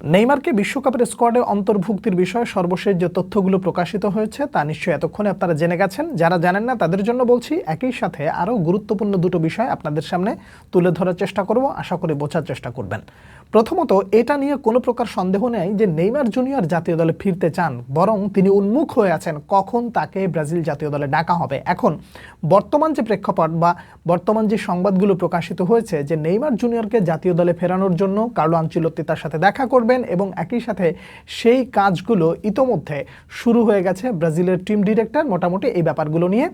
নেইমারকে বিশ্বকাপের স্কোয়াডে অন্তর্ভুক্তির বিষয়ে সর্বশেষ যে তথ্যগুলো প্রকাশিত হয়েছে তা নিশ্চয়ই এতক্ষণে আপনারা জেনে গেছেন। যারা জানেন না তাদের জন্য বলছি, একই সাথে আরও গুরুত্বপূর্ণ দুটো বিষয় আপনাদের সামনে তুলে ধরার চেষ্টা করব, আশা করি বোঝার চেষ্টা করবেন। প্রথমত, এটা নিয়ে কোনো প্রকার সন্দেহ নেই যে নেইমার জুনিয়র জাতীয় দলে ফিরতে চান, বরং তিনি উন্মুখ হয়ে আছেন কখন তাকে ব্রাজিল জাতীয় দলে ডাকা হবে। এখন বর্তমান যে প্রেক্ষাপট বা বর্তমান যে সংবাদগুলো প্রকাশিত হয়েছে যে নেইমার জুনিয়রকে জাতীয় দলে ফেরানোর জন্য কার্লো আনচেলত্তি তার সাথে দেখা করবেন এবং একই সাথে সেই কাজগুলো ইতোমধ্যে শুরু হয়ে গেছে। ব্রাজিলের টিম ডিরেক্টর মোটামুটি এই ব্যাপারগুলো নিয়ে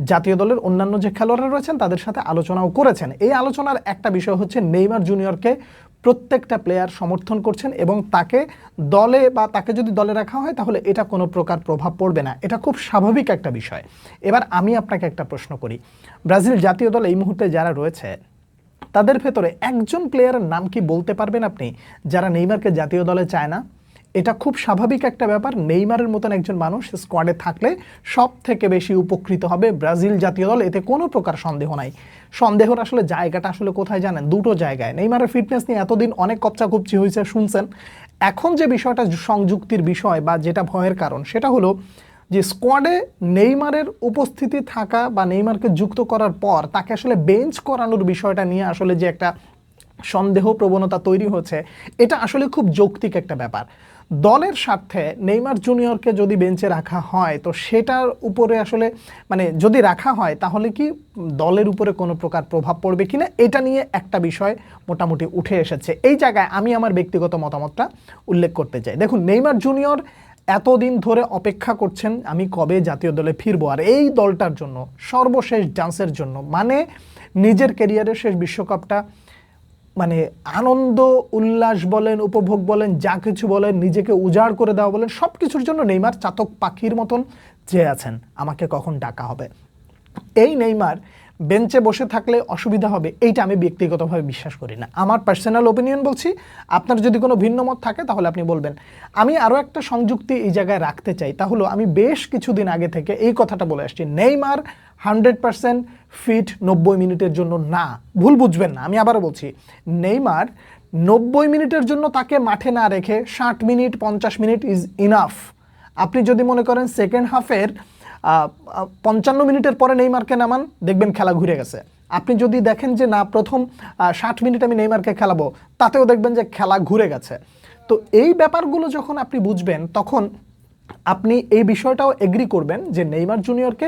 জাতীয় দলের অন্যান্য যে খেলোয়াড়রা রয়েছেন তাদের সাথে আলোচনাও করেছেন। এই আলোচনার একটা বিষয় হচ্ছে নেইমার জুনিয়রকে প্রত্যেকটা প্লেয়ার সমর্থন করছেন এবং তাকে দলে বা তাকে যদি দলে রাখা হয় তাহলে এটা কোনো প্রকার প্রভাব পড়বে না, এটা খুব স্বাভাবিক একটা বিষয়। এবার আমি আপনাকে একটা প্রশ্ন করি, ব্রাজিল জাতীয় দল এই মুহূর্তে যারা রয়েছে তাদের ভেতরে একজন প্লেয়ারের নাম কি বলতে পারবেন আপনি যারা নেইমারকে জাতীয় দলে চায় না? এটা খুব স্বাভাবিক একটা ব্যাপার। নেইমারের মতন একজন মানুষ স্কোয়াডে থাকলে সব থেকে বেশি উপকৃত হবে ব্রাজিল জাতীয় দল, এতে কোনো প্রকার সন্দেহ নাই। সন্দেহর আসলে জায়গাটা আসলে কোথায় জানেন? দুটো জায়গায়। নেইমারের ফিটনেস নিয়ে এতদিন অনেক কপচাকপচি হয়েছে, শুনছেন। এখন যে বিষয়টা সংযুক্তির বিষয় বা যেটা ভয়ের কারণ সেটা হলো যে স্কোয়াডে নেইমারের উপস্থিতি থাকা বা নেইমারকে যুক্ত করার পর তাকে আসলে বেঞ্চ করানোর বিষয়টা নিয়ে আসলে যে একটা সন্দেহ প্রবণতা তৈরি হচ্ছে, এটা আসলে খুব যৌক্তিক একটা ব্যাপার। দলের স্বার্থে নেইমার জুনিয়রকে যদি বেঞ্চে রাখা হয় তো সেটার উপরে আসলে মানে যদি রাখা হয় তাহলে কি দলের উপরে কোনো প্রকার প্রভাব পড়বে কিনা, এটা নিয়ে একটা বিষয় মোটামুটি উঠে এসেছে। এই জায়গায় আমি আমার ব্যক্তিগত মতামতটা উল্লেখ করতে চাই। দেখুন, নেইমার জুনিয়র এতদিন ধরে অপেক্ষা করছেন আমি কবে জাতীয় দলে ফিরবো, আর এই দলটার জন্য সর্বশেষ ডান্সের জন্য, মানে নিজের ক্যারিয়ারের শেষ বিশ্বকাপটা মানে আনন্দ উল্লাস বলেন, উপভোগ বলেন, যা কিছু বলেন, নিজেকে উজাড় করে দেওয়া বলেন, সব কিছুর জন্য নেইমার চাতক পাখির মতন চেয়ে আছেন আমাকে কখন ডাকা হবে। এই নেইমার বেঞ্চে বসে থাকলে অসুবিধা হবে এইটা আমি ব্যক্তিগতভাবে বিশ্বাস করি না। আমার পার্সোনাল ওপিনিয়ন বলছি, আপনার যদি কোনো ভিন্ন মত থাকে তাহলে আপনি বলবেন। আমি আরও একটা সংযুক্তি এই জায়গায় রাখতে চাই, তা হলো আমি বেশ কিছুদিন আগে থেকে এই কথাটা বলে আসছি, নেইমার 100% ফিট 90 মিনিটের জন্য না। ভুল বুঝবেন না, আমি আবারও বলছি, নেইমার 90 মিনিটের জন্য তাকে মাঠে না রেখে 60 মিনিট 50 মিনিট ইজ ইনাফ। আপনি যদি মনে করেন সেকেন্ড হাফের 55 মিনিটের পরে নেইমারকে নামান, দেখবেন খেলা ঘুরে গেছে। আপনি যদি দেখেন যে না প্রথম 60 মিনিট আমি নেইমারকে খেলাবো, তাতেও দেখবেন যে খেলা ঘুরে গেছে। তো এই ব্যাপারগুলো যখন আপনি বুঝবেন তখন আপনি এই বিষয়টাও এগ্রি করবেন যে নেইমার জুনিয়রকে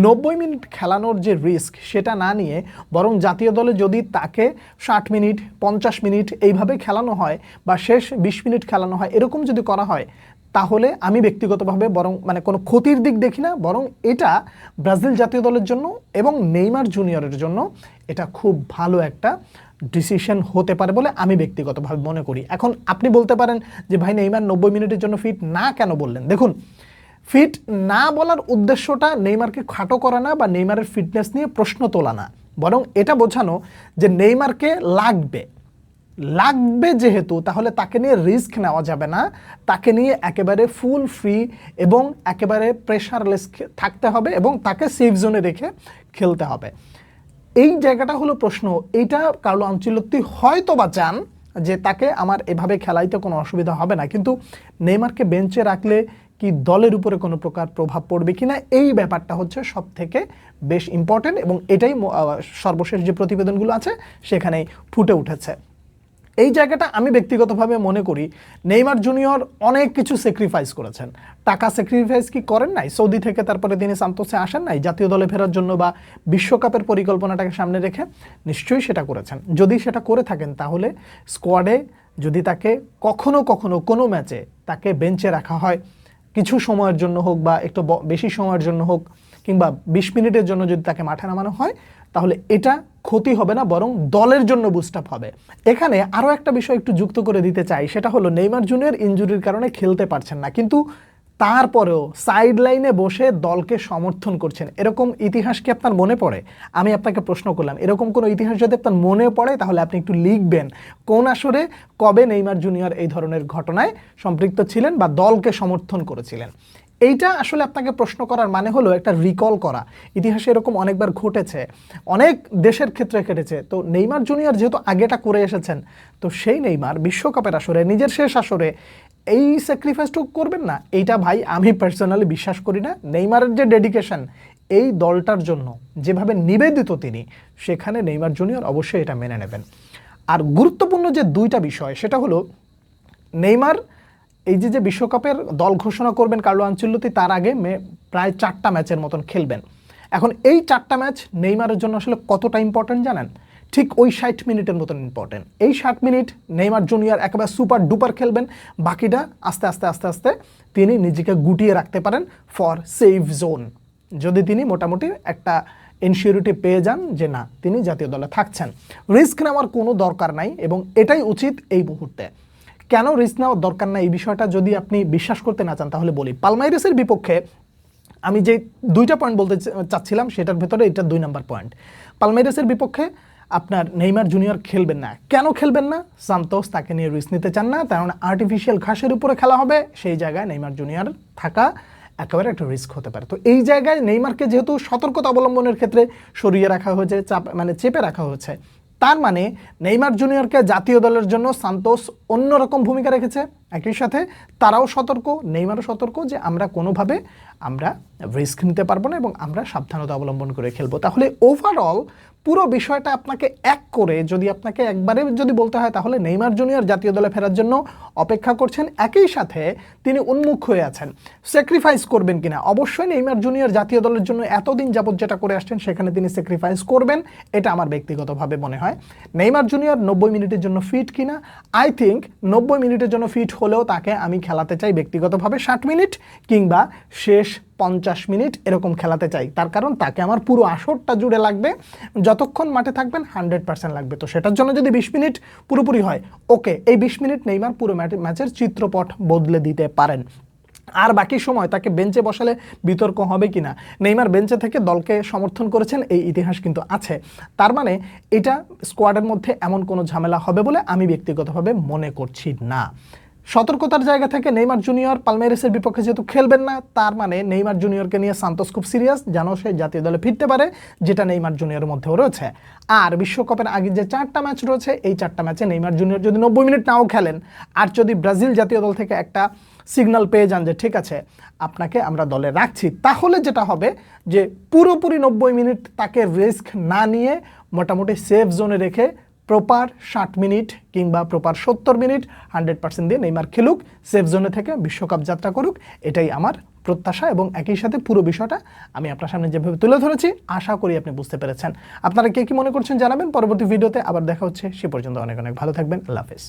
90 মিনিট খেলানোর যে রিস্ক সেটা না নিয়ে বরং জাতীয় দলে যদি তাকে 60 মিনিট 50 মিনিট এইভাবে খেলানো হয় বা শেষ 20 মিনিট খেলানো হয়, এরকম যদি করা হয় তাহলে আমি ব্যক্তিগতভাবে বরং মানে কোনো ক্ষতির দিক দেখি না, বরং এটা ব্রাজিল জাতীয় দলের জন্য এবং নেইমার জুনিয়রের জন্য এটা খুব ভালো একটা ডিসিশন হতে পারে বলে আমি ব্যক্তিগতভাবে মনে করি। এখন আপনি বলতে পারেন যে ভাই নেইমার 90 মিনিটের জন্য ফিট না কেন বললেন? দেখুন, ফিট না বলার উদ্দেশ্যটা নেইমারকে খাটো করা না বা নেইমারের ফিটনেস নিয়ে প্রশ্ন তোলা না, বরং এটা বোঝানো যে নেইমারকে লাগবে যেহেতু তাহলে তাকে নিয়ে রিস্ক নেওয়া যাবে না, তাকে নিয়ে একেবারে ফুল ফ্রি এবং একেবারে প্রেশারলেস থাকতে হবে এবং তাকে সেফ জোনে রেখে খেলতে হবে। এই জায়গাটা হলো প্রশ্ন। এইটা কার্লো আনচেলত্তি হয়তো বা চান যে তাকে আমার এভাবে খেলাইতে কোনো অসুবিধা হবে না, কিন্তু নেইমারকে বেঞ্চে রাখলে কি দলের উপরে কোনো প্রকার প্রভাব পড়বে কিনা, এই ব্যাপারটা হচ্ছে সব থেকে বেশ ইম্পর্টেন্ট এবং এটাই সর্বশেষ যে প্রতিবেদনগুলো আছে সেখানেই ফুটে উঠেছে। এই জায়গাটা আমি ব্যক্তিগতভাবে মনে করি নেইমার জুনিয়র অনেক কিছু স্যাক্রিফাইস করেছেন। টাকা স্যাক্রিফাইস কি করেন নাই? সৌদি থেকে তারপরে তিনি সান্তোসে আসেন নাই জাতীয় দলে ফেরার জন্য বা বিশ্বকাপের পরিকল্পনাটাকে সামনে রেখে? নিশ্চয়ই সেটা করেছেন। যদি সেটা করে থাকেন তাহলে স্কোয়াডে যদি তাকে কখনো কোনো ম্যাচে তাকে বেঞ্চে রাখা হয়, কিছু সময়ের জন্য হোক বা একটু বেশি সময়ের জন্য হোক কিংবা 20 মিনিটের জন্য যদি তাকে মাঠে নামানো হয় তাহলে এটা ক্ষতি হবে না, বরং দলের জন্য বুস্ট আপ হবে। এখানে আরও একটা বিষয় একটু যুক্ত করে দিতে চাই, সেটা হলো নেইমার জুনিয়র ইনজুরির কারণে খেলতে পারছেন না, কিন্তু তারপরেও সাইড লাইনে বসে দলকে সমর্থন করছেন। এরকম ইতিহাস কি আপনার মনে পড়ে? আমি আপনাকে প্রশ্ন করলাম, এরকম কোনো ইতিহাস যদি আপনার মনে পড়ে তাহলে আপনি একটু লিখবেন কোন আসরে কবে নেইমার জুনিয়র এই ধরনের ঘটনায় সম্পৃক্ত ছিলেন বা দলকে সমর্থন করেছিলেন। এইটা আসলে আপনাকে প্রশ্ন করার মানে হলো একটা রিকল করা। ইতিহাসে এরকম অনেকবার ঘটেছে, অনেক দেশের ক্ষেত্রে ঘটেছে। তো নেইমার জুনিয়র যেহেতু আগেটা করে এসেছেন, তো সেই নেইমার বিশ্বকাপের আসরে, নিজের শেষ আসরে এই স্যাক্রিফাইসটুকু করবেন না, এইটা ভাই আমি পার্সোনালি বিশ্বাস করি না। নেইমারের যে ডেডিকেশন এই দলটার জন্য, যেভাবে নিবেদিত তিনি, সেখানে নেইমার জুনিয়র অবশ্যই এটা মেনে নেবেন। আর গুরুত্বপূর্ণ যে দুইটা বিষয়, সেটা হলো নেইমার এই যে বিশ্বকাপের দল ঘোষণা করবেন কার্লো আনচেলত্তি, তার আগে প্রায় 4টা ম্যাচের মতন খেলবেন। এখন এই 4টা ম্যাচ নেইমারের জন্য আসলে কতটা ইম্পর্টেন্ট জানেন? ঠিক ওই 60 মিনিটের মতন ইম্পর্টেন্ট। এই 60 মিনিট নেইমার জুনিয়র একেবারে সুপার ডুপার খেলবেন, বাকিটা আস্তে আস্তে আস্তে আস্তে তিনি নিজেকে গুটিয়ে রাখতে পারেন ফর সেফ জোন। যদি তিনি মোটামুটি একটা ইনসিওরিটি পেয়ে যান যে না, তিনি জাতীয় দলে থাকছেন, রিস্ক নেওয়ার কোনো দরকার নাই, এবং এটাই উচিত এই মুহূর্তে। কেন রিস্ক নেওয়ার দরকার না এই বিষয়টা যদি আপনি বিশ্বাস করতে না চান তাহলে বলি। পালমাইরাসের বিপক্ষে আমি যে দুইটা পয়েন্ট বলতে চাচ্ছিলাম সেটার ভেতরে এটা 2 নম্বর পয়েন্ট। পালমাইরাসের বিপক্ষে আপনার নেইমার জুনিয়র খেলবেন না। কেন খেলবেন না? সান্তোস তাকে নিয়ে রিস্ক নিতে চান না, কারণ আর্টিফিশিয়াল ঘাসের উপরে খেলা হবে, সেই জায়গায় নেইমার জুনিয়র থাকা একেবারে একটা রিস্ক হতে পারে। তো এই জায়গায় নেইমারকে যেহেতু সতর্কতা অবলম্বনের ক্ষেত্রে সরিয়ে রাখা হয়েছে, চেপে রাখা হয়েছে, তার মানে নেইমার জুনিয়রকে জাতীয় দলের জন্য সান্তোস অন্যরকম ভূমিকা রেখেছে। একই সাথে তারাও সতর্ক, নেইমারও সতর্ক যে আমরা কোনোভাবে আমরা রিস্ক নিতে পারবো না এবং আমরা সাবধানতা অবলম্বন করে খেলবো। তাহলে ওভারঅল পুরো বিষয়টা আপনাকে এক করে যদি আপনাকে একবারে যদি বলতে হয়, তাহলে নেইমার জুনিয়র জাতীয় দলে ফেরার জন্য অপেক্ষা করছেন, একই সাথে তিনি উন্মুখ হয়ে আছেন স্যাক্রিফাইস করবেন কিনা। অবশ্যই নেইমার জুনিয়র জাতীয় দলের জন্য এতদিন যাবত যেটা করে আসছেন সেখানে তিনি স্যাক্রিফাইস করবেন, এটা আমার ব্যক্তিগতভাবে মনে হয়। নেইমার জুনিয়র 90 মিনিটের জন্য ফিট কিনা? আই থিঙ্ক 90 মিনিটের জন্য ফিট হলেও তাকে আমি খেলাতে চাই ব্যক্তিগতভাবে 60 মিনিট কিংবা শেষ 50 মিনিট এরকম খেলাতে চাই। তার কারণ তাকে আমার পুরো আসরটা জুড়ে লাগবে, যতক্ষণ মাঠে থাকবেন 100% লাগবে। তো সেটার জন্য যদি 20 মিনিট পুরোপুরি হয়, ওকে, এই 20 মিনিট নেইমার পুরো ম্যাচের চিত্রপট বদলে দিতে পারেন। আর বাকি সময় তাকে বেঞ্চে বসালে বিতর্ক হবে কিনা, নেইমার বেঞ্চে থেকে দলকে সমর্থন করেছেন এই ইতিহাস কিন্তু আছে। তার মানে এটা স্কোয়াডের মধ্যে এমন কোনো ঝামেলা হবে বলে আমি ব্যক্তিগতভাবে মনে করছি না। সতর্কতার জায়গা থেকে নেইমার জুনিয়র পালমেইরাসের বিপক্ষে যেহেতু খেলবেন না, তার মানে নেইমার জুনিয়রকে নিয়ে সান্তোস খুব সিরিয়াস, যেন সে জাতীয় দলে ফিরতে পারে, যেটা নেইমার জুনিয়রের মধ্যেও রয়েছে। আর বিশ্বকাপের আগে যে 4টা ম্যাচ রয়েছে, এই 4টা ম্যাচে নেইমার জুনিয়র যদি 90 মিনিট নাও খেলেন, আর যদি ব্রাজিল জাতীয় দল থেকে একটা সিগন্যাল পেয়ে যান যে ঠিক আছে আপনাকে আমরা দলে রাখছি, তাহলে যেটা হবে যে পুরোপুরি 90 মিনিট তাকে রিস্ক না নিয়ে মোটামুটি সেফ জোনে রেখে প্রপার 60 মিনিট কিংবা প্রপার 70 মিনিট 100% দিয়ে নেইমার খেলুক, সেফ জোনে থেকে বিশ্বকাপ যাত্রা করুক, এটাই আমার প্রত্যাশা। এবং একই সাথে পুরো বিষয়টা আমি আপনার সামনে যেভাবে তুলে ধরেছি, আশা করি আপনি বুঝতে পেরেছেন। আপনারা কে কি মনে করছেন জানাবেন পরবর্তী ভিডিওতে। আবার দেখা হচ্ছে, সে পর্যন্ত অনেক অনেক ভালো থাকবেন। আল্লাহ হাফেজ।